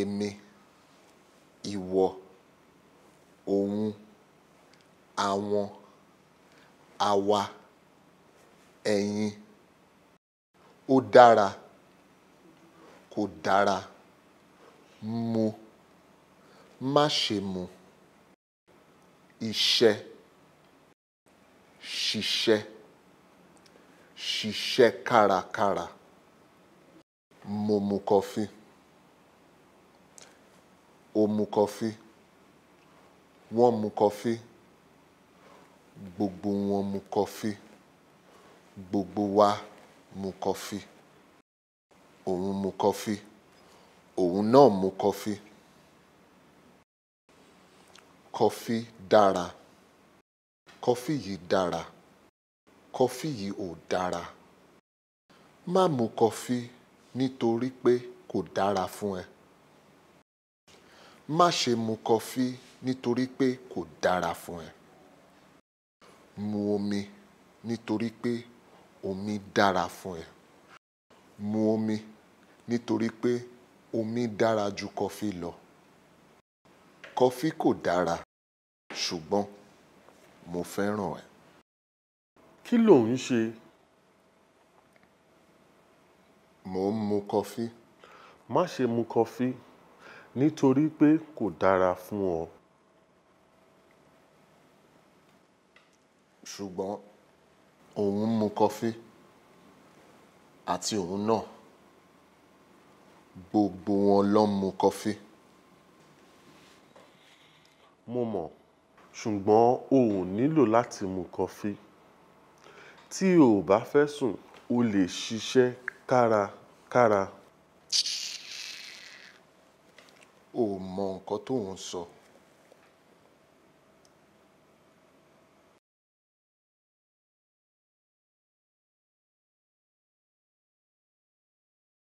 èmi, ìwọ, òun, àwọn, àwa, ẹ̀yin. Ó dára, kò dára, mu, má ṣe mu. Iṣẹ́, ṣiṣẹ́, ṣiṣẹ́ kárakára. Mo mu coffee. O mu coffee. Wọ́n mu coffee. Gbogbo wọn mu coffee. Gbogbo wa mu coffee. Òun mu coffee. Òun náà mu coffee. Coffee dára. Coffee yìí dára. Coffee yìí ò dára. Má mu coffee nítorí pé kò dára fún ẹ. Má ṣe mu coffee nítorí pé kò dára fún ẹ. Mu omi nítorí pé omi dára fún ẹ. Mu omi nítorí pé omi dára ju coffee lọ. Coffee kò dára, ṣùgbọ́n mo fẹ́ràn ẹ̀. Kí lò ń ṣe? Mo ń mu coffee. Má ṣe mu coffee nítorí pé kò dára fún ọ. Ṣùgbọ́n òun mu coffee àti òun náà. Gbogbo wọn ló ń mu coffee. Mo mọ̀, ṣùgbọ́n o ò nílò láti mu coffee. Tí o ò bá fẹ́ sùn, o lè ṣiṣẹ́ kárakára. O ò mọ nǹkan tó ń sọ.